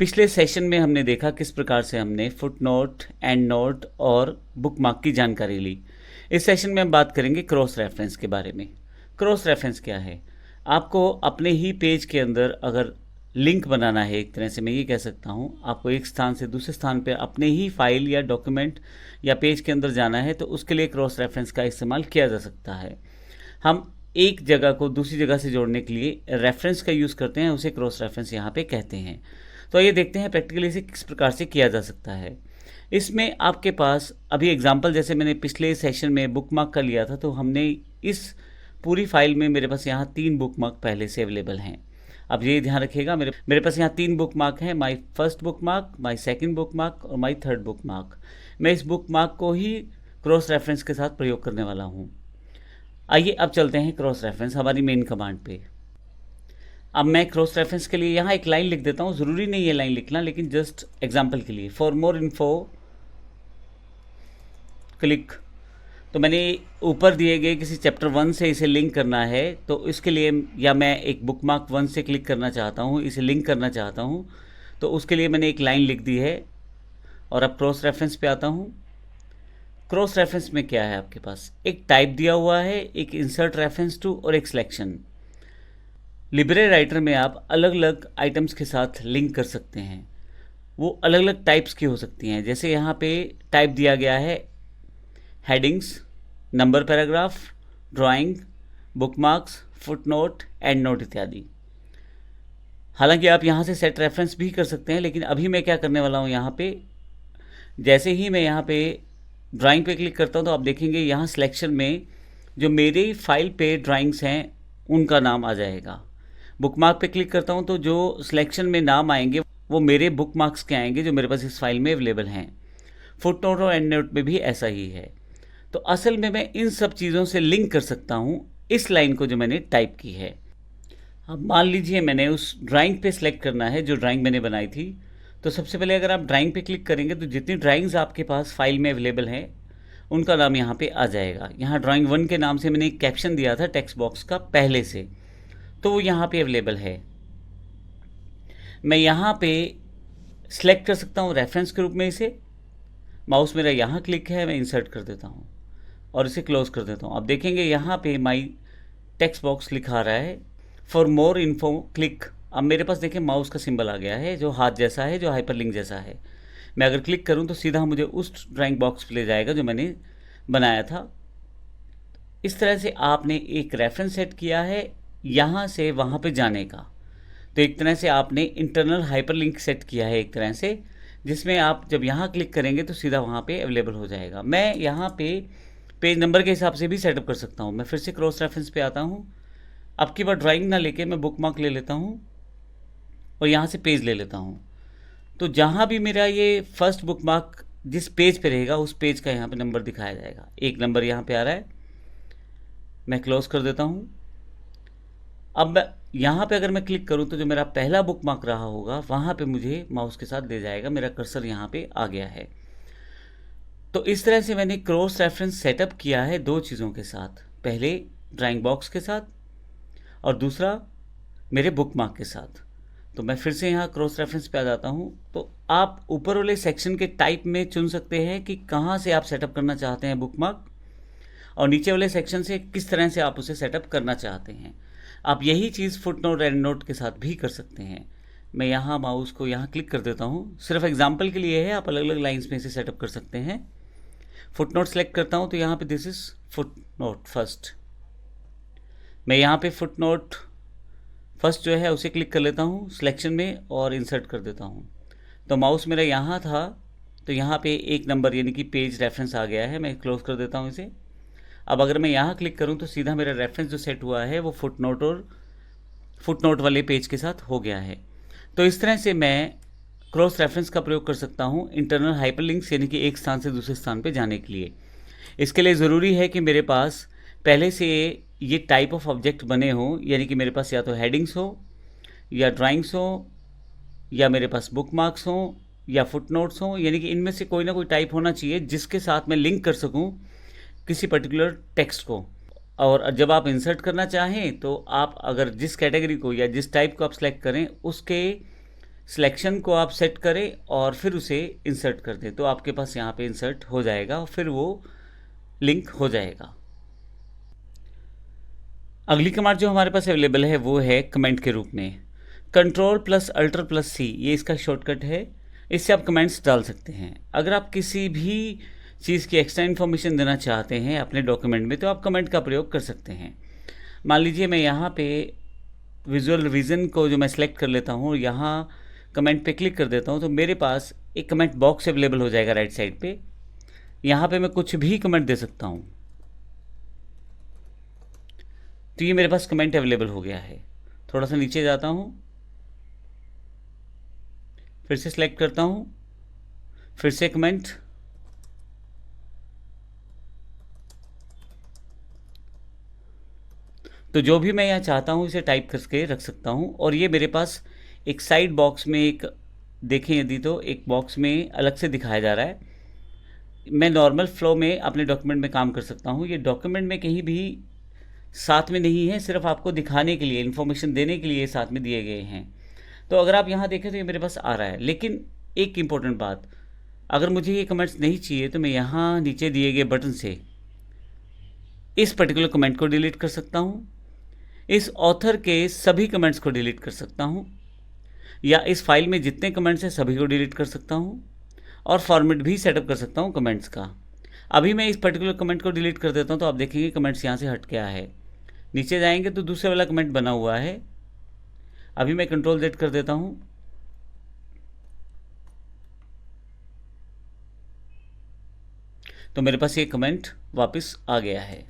पिछले सेशन में हमने देखा किस प्रकार से हमने फुटनोट, एंड नोट और बुकमार्क की जानकारी ली। इस सेशन में हम बात करेंगे क्रॉस रेफरेंस के बारे में। क्रॉस रेफरेंस क्या है? आपको अपने ही पेज के अंदर अगर लिंक बनाना है, एक तरह से मैं ये कह सकता हूँ, आपको एक स्थान से दूसरे स्थान पर अपने ही फाइल या डॉक्यूमेंट या पेज के अंदर जाना है, तो उसके लिए क्रॉस रेफरेंस का इस्तेमाल किया जा सकता है। हम एक जगह को दूसरी जगह से जोड़ने के लिए रेफरेंस का यूज़ करते हैं, उसे क्रॉस रेफरेंस यहाँ पे कहते हैं। तो ये देखते हैं प्रैक्टिकली इसे किस प्रकार से किया जा सकता है। इसमें आपके पास अभी एग्जांपल जैसे मैंने पिछले सेशन में बुकमार्क का लिया था, तो हमने इस पूरी फाइल में मेरे पास यहाँ 3 बुकमार्क पहले से अवेलेबल हैं। अब ये ध्यान रखिएगा, मेरे पास यहाँ 3 बुकमार्क हैं, my first bookmark, my second bookmark और माई थर्ड बुकमार्क। मैं इस बुकमार्क को ही क्रॉस रेफरेंस के साथ प्रयोग करने वाला हूँ। आइए अब चलते हैं क्रॉस रेफरेंस हमारी मेन कमांड पे। अब मैं क्रॉस रेफरेंस के लिए यहाँ एक लाइन लिख देता हूँ, ज़रूरी नहीं है लाइन लिखना, लेकिन जस्ट एग्जांपल के लिए। For more info click. तो मैंने ऊपर दिए गए किसी चैप्टर 1 से इसे लिंक करना है, तो इसके लिए या मैं एक बुकमार्क 1 से क्लिक करना चाहता हूँ, इसे लिंक करना चाहता हूँ, तो उसके लिए मैंने एक लाइन लिख दी है। और अब क्रॉस रेफरेंस पे आता हूँ। क्रॉस रेफरेंस में क्या है, आपके पास एक टाइप दिया हुआ है, एक इंसर्ट रेफरेंस टू और एक सिलेक्शन। लिब्रे राइटर में आप अलग अलग आइटम्स के साथ लिंक कर सकते हैं, वो अलग अलग टाइप्स की हो सकती हैं। जैसे यहाँ पे टाइप दिया गया है headings, number paragraph, drawing, bookmarks, footnote, and note इत्यादि। हालांकि आप यहाँ से सेट रेफरेंस भी कर सकते हैं, लेकिन अभी मैं क्या करने वाला हूँ, यहाँ पे जैसे ही मैं यहाँ पे ड्राइंग पे क्लिक करता हूँ, तो आप देखेंगे यहाँ सिलेक्शन में जो मेरी फाइल पे ड्राइंग्स हैं उनका नाम आ जाएगा। बुकमार्क पे क्लिक करता हूँ तो जो सिलेक्शन में नाम आएंगे वो मेरे बुकमार्क्स के आएंगे जो मेरे पास इस फाइल में अवेलेबल हैं। फुटनोट और एंड नोट में भी ऐसा ही है। तो असल में मैं इन सब चीज़ों से लिंक कर सकता हूँ इस लाइन को जो मैंने टाइप की है। अब मान लीजिए मैंने उस ड्राइंग पे सिलेक्ट करना है जो ड्राइंग मैंने बनाई थी। तो सबसे पहले अगर आप ड्राइंग पे क्लिक करेंगे तो जितनी ड्राइंग्स आपके पास फाइल में अवेलेबल हैं उनका नाम यहाँ पे आ जाएगा। यहाँ ड्राइंग 1 के नाम से मैंने एक कैप्शन दिया था टेक्स्ट बॉक्स का पहले से, तो वो यहाँ पे अवेलेबल है। मैं यहाँ पे सिलेक्ट कर सकता हूँ रेफरेंस के रूप में इसे। माउस मेरा यहाँ क्लिक है, मैं इंसर्ट कर देता हूँ और इसे क्लोज कर देता हूँ। अब देखेंगे यहाँ पे माई टेक्स्ट बॉक्स लिखा रहा है फॉर मोर इन्फो क्लिक। अब मेरे पास देखिए माउस का सिंबल आ गया है जो हाथ जैसा है, जो हाइपरलिंक जैसा है। मैं अगर क्लिक करूँ तो सीधा मुझे उस ड्राइंग बॉक्स पे ले जाएगा जो मैंने बनाया था। इस तरह से आपने एक रेफरेंस सेट किया है यहाँ से वहाँ पे जाने का। तो एक तरह से आपने इंटरनल हाइपरलिंक सेट किया है एक तरह से, जिसमें आप जब यहाँ क्लिक करेंगे तो सीधा वहाँ पे अवेलेबल हो जाएगा। मैं यहाँ पे पेज नंबर के हिसाब से भी सेटअप कर सकता हूँ। मैं फिर से क्रॉस रेफरेंस पे आता हूँ। अब की बार ड्राइंग ना लेके मैं बुकमार्क ले लेता हूँ और यहाँ से पेज ले लेता हूँ। तो जहाँ भी मेरा ये फर्स्ट बुकमार्क जिस पेज पे रहेगा उस पेज का यहाँ पे नंबर दिखाया जाएगा। 1 नंबर यहाँ पे आ रहा है, मैं क्लोज कर देता हूँ। अब यहाँ पे अगर मैं क्लिक करूँ तो जो मेरा पहला बुकमार्क रहा होगा वहाँ पे मुझे माउस के साथ ले जाएगा। मेरा कर्सर यहाँ पे आ गया है। तो इस तरह से मैंने क्रॉस रेफरेंस सेटअप किया है 2 चीज़ों के साथ, पहले ड्राइंग बॉक्स के साथ और दूसरा मेरे बुकमार्क के साथ। तो मैं फिर से यहाँ क्रॉस रेफरेंस पे आ जाता हूँ। तो आप ऊपर वाले सेक्शन के टाइप में चुन सकते हैं कि कहाँ से आप सेटअप करना चाहते हैं बुकमार्क, और नीचे वाले सेक्शन से किस तरह से आप उसे सेटअप करना चाहते हैं। आप यही चीज़ फुटनोट एंड नोट के साथ भी कर सकते हैं। मैं यहाँ माउस को यहाँ क्लिक कर देता हूँ, सिर्फ एग्जांपल के लिए है, आप अलग अलग लाइंस में इसे सेटअप कर सकते हैं। फुटनोट सेलेक्ट करता हूँ तो यहाँ पे दिस इज़ फुटनोट फर्स्ट। मैं यहाँ पे फुटनोट फर्स्ट जो है उसे क्लिक कर लेता हूँ सिलेक्शन में और इंसर्ट कर देता हूँ। तो माउस मेरा यहाँ था तो यहाँ पे 1 नंबर यानी कि पेज रेफरेंस आ गया है। मैं क्लोज कर देता हूँ इसे। अब अगर मैं यहाँ क्लिक करूँ तो सीधा मेरा रेफरेंस जो सेट हुआ है वो फुटनोट और फुटनोट वाले पेज के साथ हो गया है। तो इस तरह से मैं क्रॉस रेफरेंस का प्रयोग कर सकता हूँ इंटरनल हाइपरलिंक्स यानी कि एक स्थान से दूसरे स्थान पे जाने के लिए। इसके लिए ज़रूरी है कि मेरे पास पहले से ये टाइप ऑफ ऑब्जेक्ट बने हों, यानी कि मेरे पास या तो हेडिंग्स हो या ड्राइंग्स हो या मेरे पास बुकमार्क्स हों या फुटनोट्स हों, यानी कि इनमें से कोई ना कोई टाइप होना चाहिए जिसके साथ मैं लिंक कर सकूं किसी पर्टिकुलर टेक्स्ट को। और जब आप इंसर्ट करना चाहें तो आप अगर जिस कैटेगरी को या जिस टाइप को आप सेलेक्ट करें उसके सिलेक्शन को आप सेट करें और फिर उसे इंसर्ट कर दें, तो आपके पास यहाँ पे इंसर्ट हो जाएगा और फिर वो लिंक हो जाएगा। अगली कमांड जो हमारे पास अवेलेबल है वो है कमेंट के रूप में। Ctrl+Alt+C ये इसका शॉर्टकट है, इससे आप कमेंट्स डाल सकते हैं। अगर आप किसी भी चीज़ की एक्स्ट्रा इन्फॉर्मेशन देना चाहते हैं अपने डॉक्यूमेंट में तो आप कमेंट का प्रयोग कर सकते हैं। मान लीजिए मैं यहाँ पे विजुअल रिवीजन को जो मैं सेलेक्ट कर लेता हूँ, यहाँ कमेंट पे क्लिक कर देता हूँ तो मेरे पास एक कमेंट बॉक्स अवेलेबल हो जाएगा राइट साइड पे। यहाँ पे मैं कुछ भी कमेंट दे सकता हूँ, तो ये मेरे पास कमेंट अवेलेबल हो गया है। थोड़ा सा नीचे जाता हूँ, फिर से सिलेक्ट करता हूँ, फिर से कमेंट, तो जो भी मैं यहाँ चाहता हूँ इसे टाइप करके रख सकता हूँ। और ये मेरे पास एक साइड बॉक्स में एक देखें यदि तो एक बॉक्स में अलग से दिखाया जा रहा है। मैं नॉर्मल फ्लो में अपने डॉक्यूमेंट में काम कर सकता हूँ, ये डॉक्यूमेंट में कहीं भी साथ में नहीं है, सिर्फ आपको दिखाने के लिए, इन्फॉर्मेशन देने के लिए साथ में दिए गए हैं। तो अगर आप यहाँ देखें तो ये मेरे पास आ रहा है। लेकिन एक इम्पोर्टेंट बात, अगर मुझे ये कमेंट्स नहीं चाहिए तो मैं यहाँ नीचे दिए गए बटन से इस पर्टिकुलर कमेंट को डिलीट कर सकता हूँ, इस ऑथर के सभी कमेंट्स को डिलीट कर सकता हूँ, या इस फाइल में जितने कमेंट्स हैं सभी को डिलीट कर सकता हूँ, और फॉर्मेट भी सेटअप कर सकता हूँ कमेंट्स का। अभी मैं इस पर्टिकुलर कमेंट को डिलीट कर देता हूँ तो आप देखेंगे कमेंट्स यहाँ से हट गया है। नीचे जाएंगे तो दूसरे वाला कमेंट बना हुआ है। अभी मैं Ctrl+Z कर देता हूँ, तो मेरे पास ये कमेंट वापस आ गया है।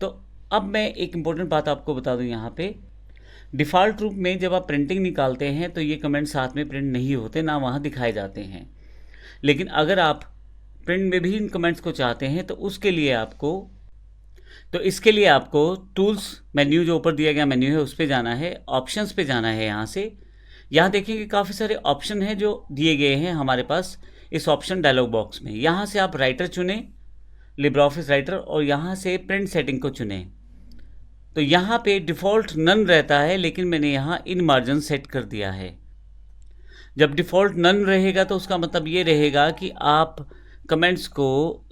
तो अब मैं एक इम्पोर्टेंट बात आपको बता दूं, यहाँ पे डिफ़ॉल्ट रूप में जब आप प्रिंटिंग निकालते हैं तो ये कमेंट साथ में प्रिंट नहीं होते, ना वहाँ दिखाए जाते हैं। लेकिन अगर आप प्रिंट में भी इन कमेंट्स को चाहते हैं तो इसके लिए आपको टूल्स मेन्यू जो ऊपर दिया गया मेन्यू है उस पर जाना है, ऑप्शंस पे जाना है। यहाँ से यहाँ देखेंगे काफ़ी सारे ऑप्शन हैं जो दिए गए हैं हमारे पास इस ऑप्शन डायलॉग बॉक्स में। यहाँ से आप राइटर चुनें, लिब्रे ऑफिस राइटर, और यहाँ से प्रिंट सेटिंग को चुनें। तो यहाँ पे डिफ़ॉल्ट नन रहता है, लेकिन मैंने यहाँ इन मार्जिन सेट कर दिया है। जब डिफ़ॉल्ट नन रहेगा तो उसका मतलब ये रहेगा कि आप कमेंट्स को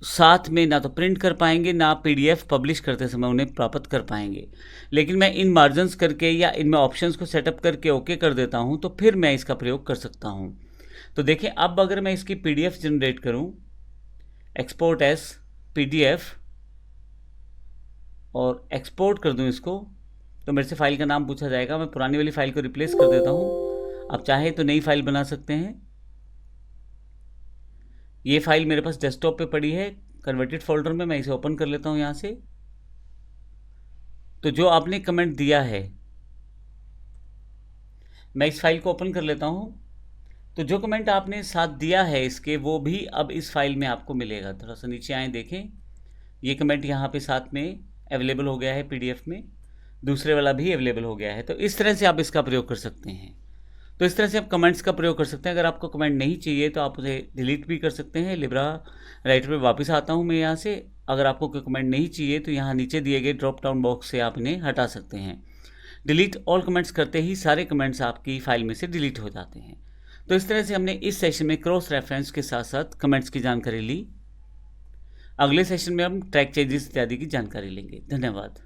साथ में ना तो प्रिंट कर पाएंगे, ना PDF पब्लिश करते समय उन्हें प्राप्त कर पाएंगे। लेकिन मैं इन मार्जिन्स करके या इनमें ऑप्शंस को सेटअप करके ओके कर देता हूँ तो फिर मैं इसका प्रयोग कर सकता हूँ। तो देखें, अब अगर मैं इसकी PDF जनरेट करूँ, एक्सपोर्ट एज PDF, और एक्सपोर्ट कर दूं इसको, तो मेरे से फाइल का नाम पूछा जाएगा। मैं पुरानी वाली फाइल को रिप्लेस कर देता हूं। आप चाहे तो नई फाइल बना सकते हैं। ये फाइल मेरे पास डेस्कटॉप पे पड़ी है कन्वर्टेड फोल्डर में, मैं इसे ओपन कर लेता हूं यहाँ से। तो जो आपने कमेंट दिया है, मैं इस फाइल को ओपन कर लेता हूं। तो जो कमेंट आपने साथ दिया है इसके, वो भी अब इस फाइल में आपको मिलेगा। थोड़ा सा नीचे आए, देखें ये कमेंट यहाँ पे साथ में अवेलेबल हो गया है PDF में, दूसरे वाला भी अवेलेबल हो गया है। तो इस तरह से आप इसका प्रयोग कर सकते हैं। तो इस तरह से आप कमेंट्स का प्रयोग कर सकते हैं। अगर आपको कमेंट नहीं चाहिए तो आप उसे डिलीट भी कर सकते हैं। लिब्रा राइटर पे वापस आता हूँ मैं यहाँ से। अगर आपको कोई कमेंट नहीं चाहिए तो यहाँ नीचे दिए गए ड्रॉप डाउन बॉक्स से आप इन्हें हटा सकते हैं। डिलीट ऑल कमेंट्स करते ही सारे कमेंट्स आपकी फाइल में से डिलीट हो जाते हैं। तो इस तरह से हमने इस सेशन में क्रॉस रेफरेंस के साथ साथ कमेंट्स की जानकारी ली। अगले सेशन में हम ट्रैक चेंजेस इत्यादि की जानकारी लेंगे। धन्यवाद।